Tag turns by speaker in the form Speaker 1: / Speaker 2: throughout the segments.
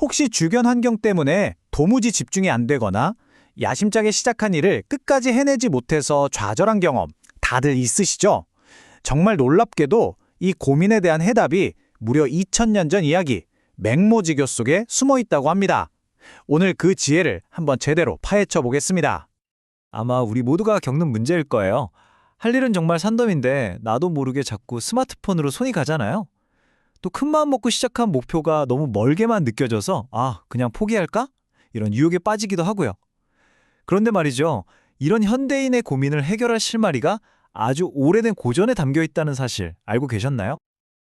Speaker 1: 혹시 주변 환경 때문에 도무지 집중이 안 되거나 야심차게 시작한 일을 끝까지 해내지 못해서 좌절한 경험 다들 있으시죠? 정말 놀랍게도 이 고민에 대한 해답이 무려 2000년 전 이야기 맹모지교 속에 숨어 있다고 합니다. 오늘 그 지혜를 한번 제대로 파헤쳐 보겠습니다.
Speaker 2: 아마 우리 모두가 겪는 문제일 거예요. 할 일은 정말 산더미인데 나도 모르게 자꾸 스마트폰으로 손이 가잖아요. 또 큰마음 먹고 시작한 목표가 너무 멀게만 느껴져서 그냥 포기할까? 이런 유혹에 빠지기도 하고요. 그런데 말이죠. 이런 현대인의 고민을 해결할 실마리가 아주 오래된 고전에 담겨 있다는 사실 알고 계셨나요?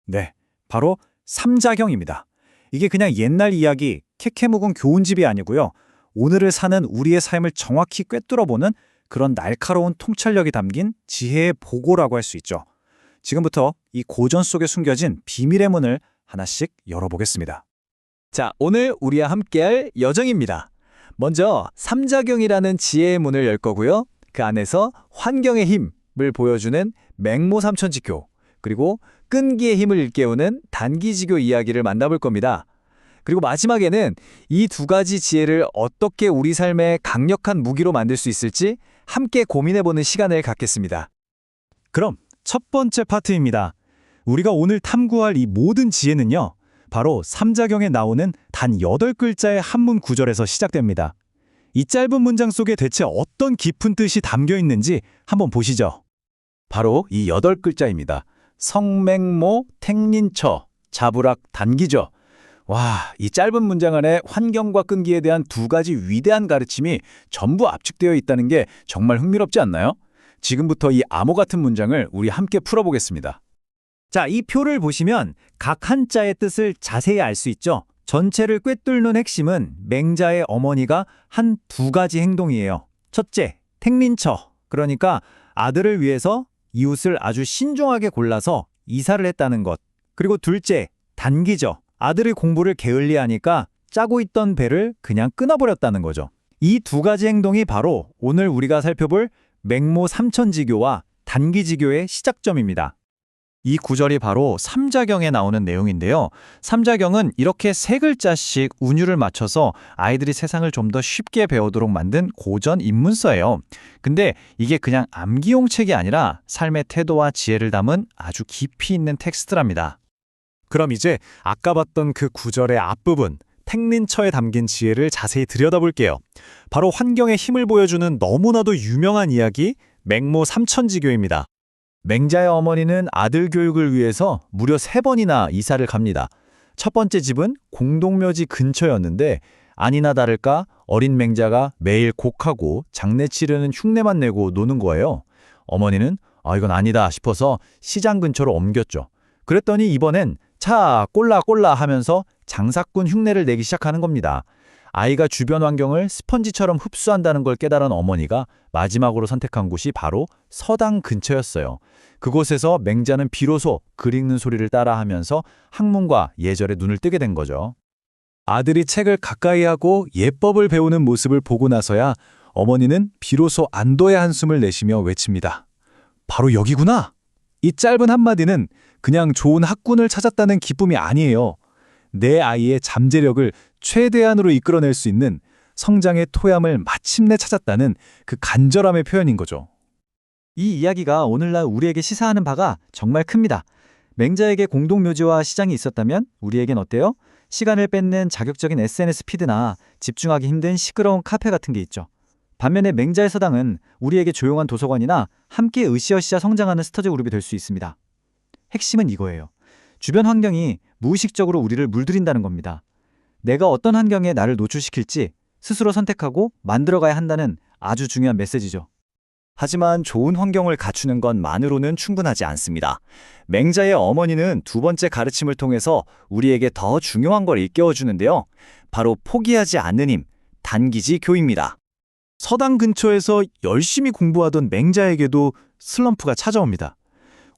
Speaker 1: 네, 바로 삼자경입니다. 이게 그냥 옛날 이야기, 캐캐묵은 교훈집이 아니고요. 오늘을 사는 우리의 삶을 정확히 꿰뚫어보는 그런 날카로운 통찰력이 담긴 지혜의 보고라고 할 수 있죠. 지금부터 이 고전 속에 숨겨진 비밀의 문을 하나씩 열어보겠습니다.
Speaker 2: 자, 오늘 우리와 함께할 여정입니다. 먼저 삼자경이라는 지혜의 문을 열 거고요. 그 안에서 환경의 힘을 보여주는 맹모삼천지교, 그리고 끈기의 힘을 일깨우는 단기지교 이야기를 만나볼 겁니다. 그리고 마지막에는 이 두 가지 지혜를 어떻게 우리 삶의 강력한 무기로 만들 수 있을지 함께 고민해보는 시간을 갖겠습니다.
Speaker 1: 그럼 첫 번째 파트입니다. 우리가 오늘 탐구할 이 모든 지혜는요, 바로 삼자경에 나오는 단 8글자의 한문 구절에서 시작됩니다. 이 짧은 문장 속에 대체 어떤 깊은 뜻이 담겨 있는지 한번 보시죠. 바로 이 8글자입니다. 성맹모 택린처 자부락 단기죠. 와, 이 짧은 문장 안에 환경과 끈기에 대한 두 가지 위대한 가르침이 전부 압축되어 있다는 게 정말 흥미롭지 않나요? 지금부터 이 암호 같은 문장을 우리 함께 풀어보겠습니다.
Speaker 2: 자, 이 표를 보시면 각 한자의 뜻을 자세히 알 수 있죠. 전체를 꿰뚫는 핵심은 맹자의 어머니가 한 두 가지 행동이에요. 첫째, 택린처, 그러니까 아들을 위해서 이웃을 아주 신중하게 골라서 이사를 했다는 것. 그리고 둘째, 단기죠. 아들의 공부를 게을리하니까 짜고 있던 배를 그냥 끊어버렸다는 거죠. 이 두 가지 행동이 바로 오늘 우리가 살펴볼 맹모 삼천지교와 단기지교의 시작점입니다.
Speaker 1: 이 구절이 바로 삼자경에 나오는 내용인데요. 삼자경은 이렇게 세 글자씩 운율을 맞춰서 아이들이 세상을 좀 더 쉽게 배우도록 만든 고전 입문서예요. 근데 이게 그냥 암기용 책이 아니라 삶의 태도와 지혜를 담은 아주 깊이 있는 텍스트랍니다. 그럼 이제 아까 봤던 그 구절의 앞부분, 택린처에 담긴 지혜를 자세히 들여다볼게요. 바로 환경의 힘을 보여주는 너무나도 유명한 이야기, 맹모 삼천지교입니다. 맹자의 어머니는 아들 교육을 위해서 무려 3번이나 이사를 갑니다. 첫 번째 집은 공동묘지 근처였는데 아니나 다를까 어린 맹자가 매일 곡하고 장례 치르는 흉내만 내고 노는 거예요. 어머니는 이건 아니다 싶어서 시장 근처로 옮겼죠. 그랬더니 이번엔 차 꼴라 하면서 장사꾼 흉내를 내기 시작하는 겁니다. 아이가 주변 환경을 스펀지처럼 흡수한다는 걸 깨달은 어머니가 마지막으로 선택한 곳이 바로 서당 근처였어요. 그곳에서 맹자는 비로소 글 읽는 소리를 따라하면서 학문과 예절에 눈을 뜨게 된 거죠. 아들이 책을 가까이 하고 예법을 배우는 모습을 보고 나서야 어머니는 비로소 안도의 한숨을 내쉬며 외칩니다. 바로 여기구나! 이 짧은 한마디는 그냥 좋은 학군을 찾았다는 기쁨이 아니에요. 내 아이의 잠재력을 최대한으로 이끌어낼 수 있는 성장의 토양을 마침내 찾았다는 그 간절함의 표현인 거죠.
Speaker 2: 이 이야기가 오늘날 우리에게 시사하는 바가 정말 큽니다. 맹자에게 공동묘지와 시장이 있었다면 우리에겐 어때요? 시간을 뺏는 자극적인 SNS 피드나 집중하기 힘든 시끄러운 카페 같은 게 있죠. 반면에 맹자의 서당은 우리에게 조용한 도서관이나 함께 으쌰으쌰 성장하는 스터디 그룹이 될 수 있습니다. 핵심은 이거예요. 주변 환경이 무의식적으로 우리를 물들인다는 겁니다. 내가 어떤 환경에 나를 노출시킬지 스스로 선택하고 만들어가야 한다는 아주 중요한 메시지죠.
Speaker 1: 하지만 좋은 환경을 갖추는 것만으로는 충분하지 않습니다. 맹자의 어머니는 두 번째 가르침을 통해서 우리에게 더 중요한 걸 일깨워주는데요. 바로 포기하지 않는 힘, 단기지교입니다. 서당 근처에서 열심히 공부하던 맹자에게도 슬럼프가 찾아옵니다.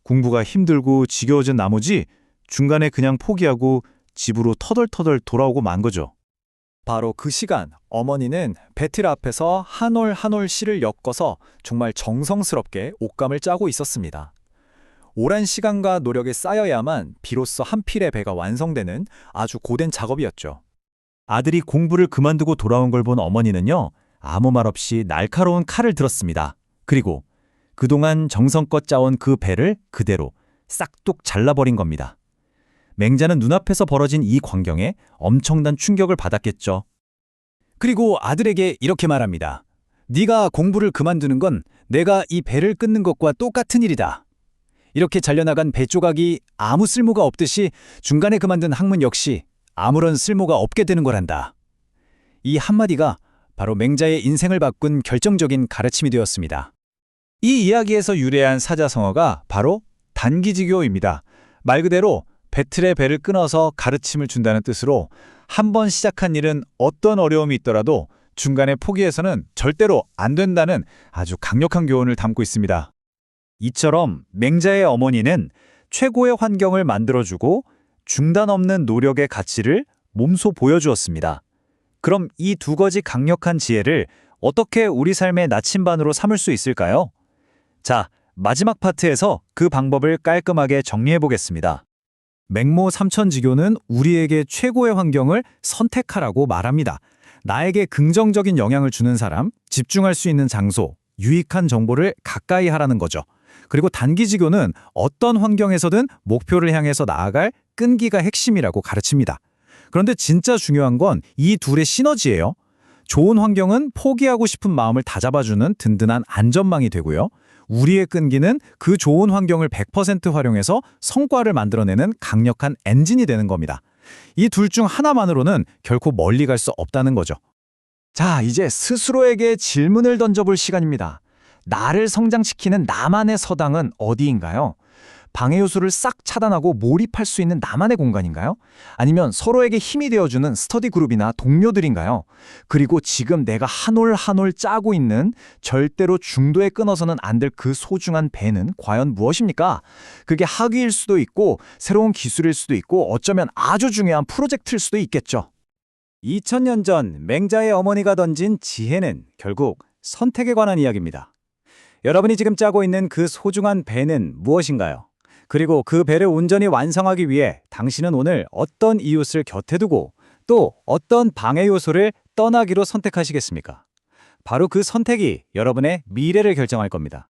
Speaker 1: 공부가 힘들고 지겨워진 나머지 중간에 그냥 포기하고 집으로 터덜터덜 돌아오고 만 거죠. 바로 그 시간 어머니는 배틀 앞에서 한 올 한 올 실을 엮어서 정말 정성스럽게 옷감을 짜고 있었습니다. 오랜 시간과 노력이 쌓여야만 비로소 한 필의 배가 완성되는 아주 고된 작업이었죠.
Speaker 2: 아들이 공부를 그만두고 돌아온 걸 본 어머니는요, 아무 말 없이 날카로운 칼을 들었습니다. 그리고 그동안 정성껏 짜온 그 배를 그대로 싹둑 잘라버린 겁니다. 맹자는 눈앞에서 벌어진 이 광경에 엄청난 충격을 받았겠죠. 그리고 아들에게 이렇게 말합니다. 네가 공부를 그만두는 건 내가 이 배를 끊는 것과 똑같은 일이다. 이렇게 잘려나간 배 조각이 아무 쓸모가 없듯이 중간에 그만둔 학문 역시 아무런 쓸모가 없게 되는 거란다. 이 한마디가 바로 맹자의 인생을 바꾼 결정적인 가르침이 되었습니다.
Speaker 1: 이 이야기에서 유래한 사자성어가 바로 단기지교입니다. 말 그대로 배틀의 배를 끊어서 가르침을 준다는 뜻으로 한 번 시작한 일은 어떤 어려움이 있더라도 중간에 포기해서는 절대로 안 된다는 아주 강력한 교훈을 담고 있습니다.
Speaker 2: 이처럼 맹자의 어머니는 최고의 환경을 만들어주고 중단 없는 노력의 가치를 몸소 보여주었습니다. 그럼 이 두 가지 강력한 지혜를 어떻게 우리 삶의 나침반으로 삼을 수 있을까요? 자, 마지막 파트에서 그 방법을 깔끔하게 정리해 보겠습니다. 맹모 삼천지교는 우리에게 최고의 환경을 선택하라고 말합니다. 나에게 긍정적인 영향을 주는 사람, 집중할 수 있는 장소, 유익한 정보를 가까이 하라는 거죠. 그리고 단기지교는 어떤 환경에서든 목표를 향해서 나아갈 끈기가 핵심이라고 가르칩니다. 그런데 진짜 중요한 건 이 둘의 시너지예요. 좋은 환경은 포기하고 싶은 마음을 다잡아주는 든든한 안전망이 되고요. 우리의 끈기는 그 좋은 환경을 100% 활용해서 성과를 만들어내는 강력한 엔진이 되는 겁니다. 이 둘 중 하나만으로는 결코 멀리 갈 수 없다는 거죠.
Speaker 1: 자, 이제 스스로에게 질문을 던져볼 시간입니다. 나를 성장시키는 나만의 서당은 어디인가요? 방해 요소를 싹 차단하고 몰입할 수 있는 나만의 공간인가요? 아니면 서로에게 힘이 되어주는 스터디 그룹이나 동료들인가요? 그리고 지금 내가 한 올 한 올 짜고 있는 절대로 중도에 끊어서는 안 될 그 소중한 배는 과연 무엇입니까? 그게 학위일 수도 있고 새로운 기술일 수도 있고 어쩌면 아주 중요한 프로젝트일 수도 있겠죠.
Speaker 2: 2000년 전 맹자의 어머니가 던진 지혜는 결국 선택에 관한 이야기입니다. 여러분이 지금 짜고 있는 그 소중한 배는 무엇인가요? 그리고 그 배를 온전히 완성하기 위해 당신은 오늘 어떤 이웃을 곁에 두고 또 어떤 방해 요소를 떠나기로 선택하시겠습니까? 바로 그 선택이 여러분의 미래를 결정할 겁니다.